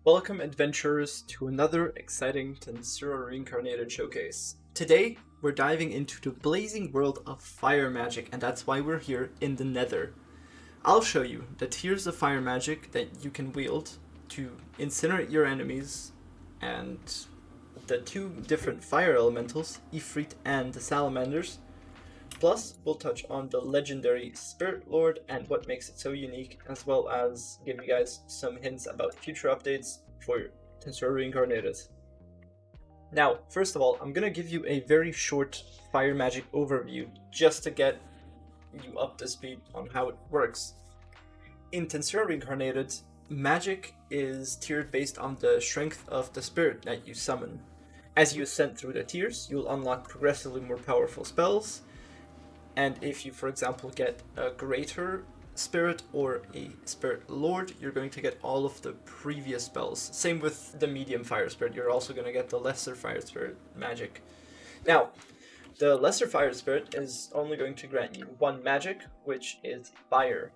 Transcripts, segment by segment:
Welcome, adventurers, to another exciting Tensura Reincarnated showcase. Today, we're diving into the blazing world of fire magic, and that's why we're here in the Nether. I'll show you the tiers of fire magic that you can wield to incinerate your enemies, and the two different fire elementals, Ifrit and the Salamanders. Plus, we'll touch on the legendary Spirit Lord and what makes it so unique, as well as give you guys some hints about future updates for Tensura Reincarnated. Now, first of all, I'm gonna give you a very short fire magic overview just to get you up to speed on how it works. In Tensura Reincarnated, magic is tiered based on the strength of the spirit that you summon. As you ascend through the tiers, you'll unlock progressively more powerful spells. And if you, for example, get a greater spirit or a spirit lord, you're going to get all of the previous spells. Same with the medium fire spirit, you're also going to get the lesser fire spirit magic. Now, the lesser fire spirit is only going to grant you one magic, which is fire.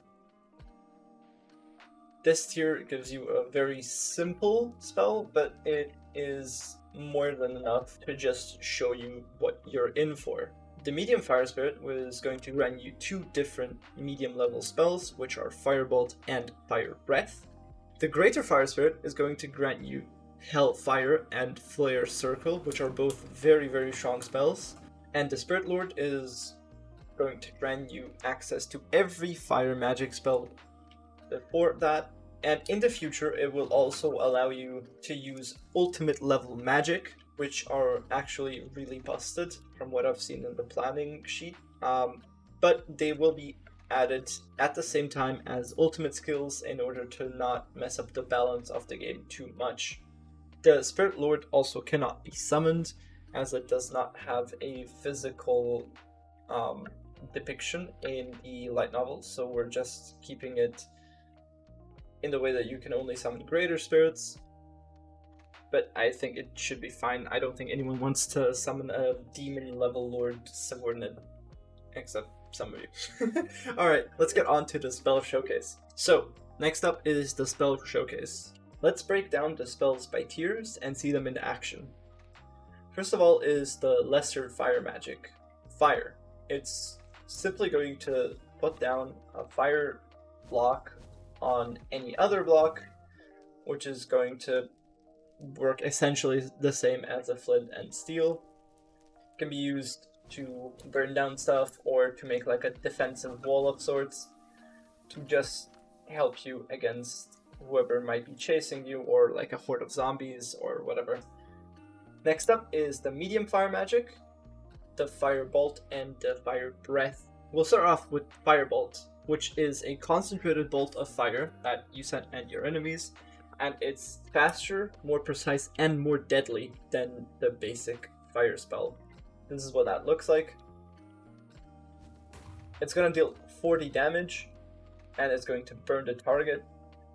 This tier gives you a very simple spell, but it is more than enough to just show you what you're in for. The medium fire spirit was going to grant you two different medium level spells, which are Firebolt and Fire Breath. The greater fire spirit is going to grant you Hellfire and Flare Circle, which are both very, very strong spells. And the Spirit Lord is going to grant you access to every fire magic spell before that. And in the future, it will also allow you to use ultimate level magic, which are actually really busted from what I've seen in the planning sheet. But they will be added at the same time as ultimate skills in order to not mess up the balance of the game too much. The Spirit Lord also cannot be summoned, as it does not have a physical depiction in the light novel, so we're just keeping it in the way that you can only summon greater spirits. But I think it should be fine. I don't think anyone wants to summon a demon level lord subordinate, except some of you. Alright, let's get on to the spell showcase. So, next up is the spell showcase. Let's break down the spells by tiers and see them in action. First of all is the lesser fire magic. Fire. It's simply going to put down a fire block on any other block, which is going to work essentially the same as a flint and steel. It can be used to burn down stuff or to make like a defensive wall of sorts to just help you against whoever might be chasing you, or like a horde of zombies or whatever. Next up is the medium fire magic, the Firebolt and the Fire Breath. We'll start off with Firebolt, which is a concentrated bolt of fire that you send at your enemies, and it's faster, more precise, and more deadly than the basic fire spell. This is what that looks like. It's going to deal 40 damage, and it's going to burn the target.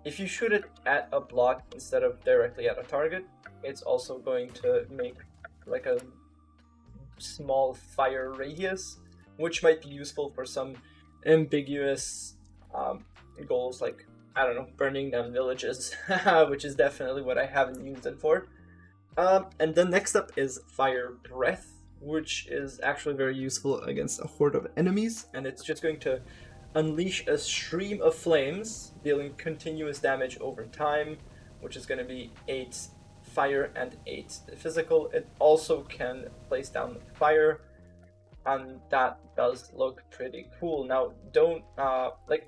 If you shoot it at a block instead of directly at a target, it's also going to make like a small fire radius, which might be useful for some ambiguous goals, like, I don't know, burning down villages, which is definitely what I haven't used it for. And then next up is Fire Breath, which is actually very useful against a horde of enemies, and it's just going to unleash a stream of flames, dealing continuous damage over time, which is going to be 8 fire and 8 physical. It also can place down fire, and that does look pretty cool. Now, don't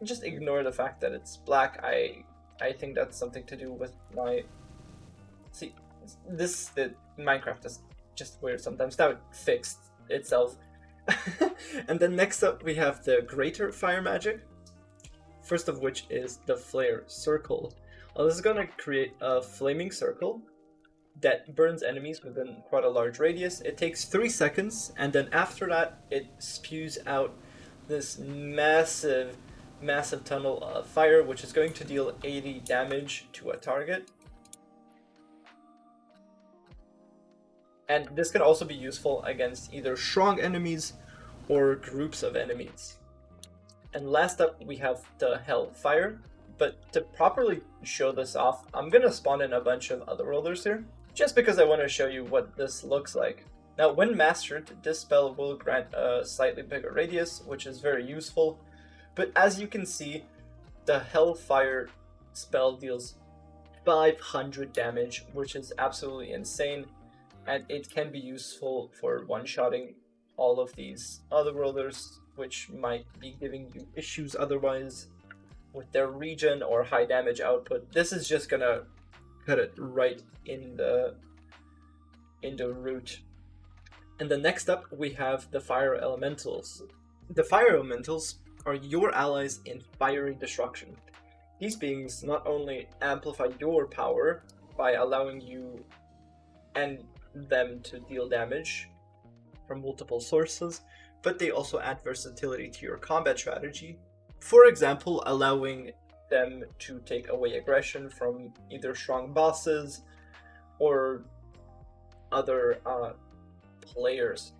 just ignore the fact that it's black. I think that's something to do with my Minecraft is just weird sometimes. Now it fixed itself. And then next up we have the greater fire magic, first of which is the Flare Circle. Well, this is going to create a flaming circle that burns enemies within quite a large radius. It takes 3 seconds, and then after that it spews out this massive tunnel of fire, which is going to deal 80 damage to a target. And this can also be useful against either strong enemies or groups of enemies. And last up we have the Hellfire. But to properly show this off, I'm gonna spawn in a bunch of other rollers here, just because I want to show you what this looks like. Now, when mastered, this spell will grant a slightly bigger radius, which is very useful. But as you can see, the Hellfire spell deals 500 damage, which is absolutely insane, and it can be useful for one-shotting all of these other rollers, which might be giving you issues otherwise with their regen or high damage output. This is just gonna cut it right in the root. And then next up, we have the Fire Elementals. The Fire Elementals are your allies in fiery destruction. These beings not only amplify your power by allowing you and them to deal damage from multiple sources, but they also add versatility to your combat strategy. For example, allowing them to take away aggression from either strong bosses or other players.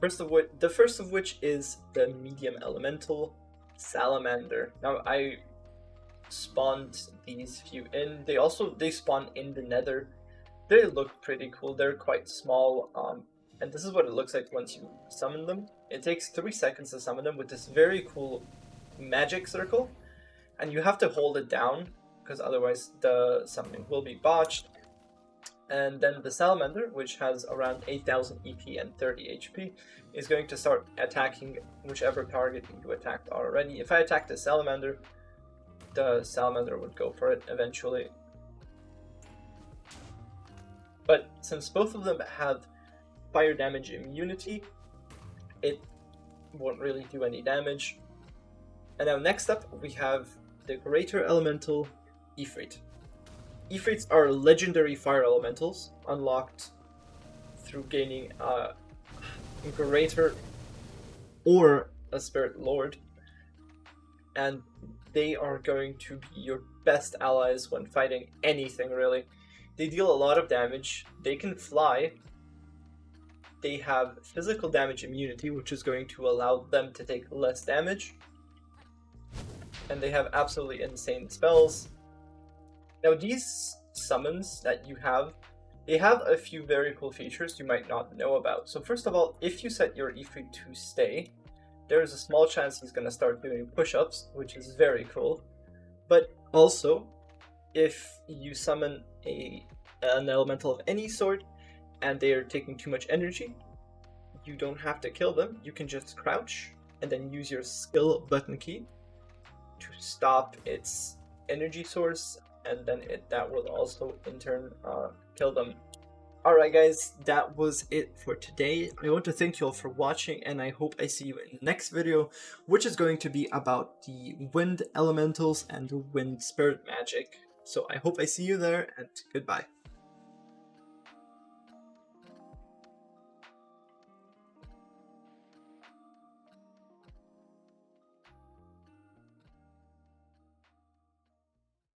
The first of which is the medium elemental Salamander. Now, I spawned these few in. They spawn in the Nether. They look pretty cool. They're quite small, and this is what it looks like once you summon them. It takes 3 seconds to summon them with this very cool magic circle, and you have to hold it down because otherwise the summoning will be botched. And then the Salamander, which has around 8000 EP and 30 HP, is going to start attacking whichever target you attacked already. If I attack the Salamander would go for it eventually. But since both of them have fire damage immunity, it won't really do any damage. And now next up, we have the Greater Elemental Ifrit. Ifrits are legendary fire elementals, unlocked through gaining a Greater or a Spirit Lord. And they are going to be your best allies when fighting anything, really. They deal a lot of damage, they can fly, they have physical damage immunity, which is going to allow them to take less damage, and they have absolutely insane spells. Now, these summons that you have, they have a few very cool features you might not know about. So first of all, if you set your Ifrit to stay, there is a small chance he's going to start doing push-ups, which is very cool. But also, if you summon an elemental of any sort and they are taking too much energy, you don't have to kill them. You can just crouch and then use your skill button key to stop its energy source, and then that will also in turn kill them. Alright guys, that was it for today. I want to thank you all for watching, and I hope I see you in the next video, which is going to be about the wind elementals and the wind spirit magic. So I hope I see you there, and goodbye.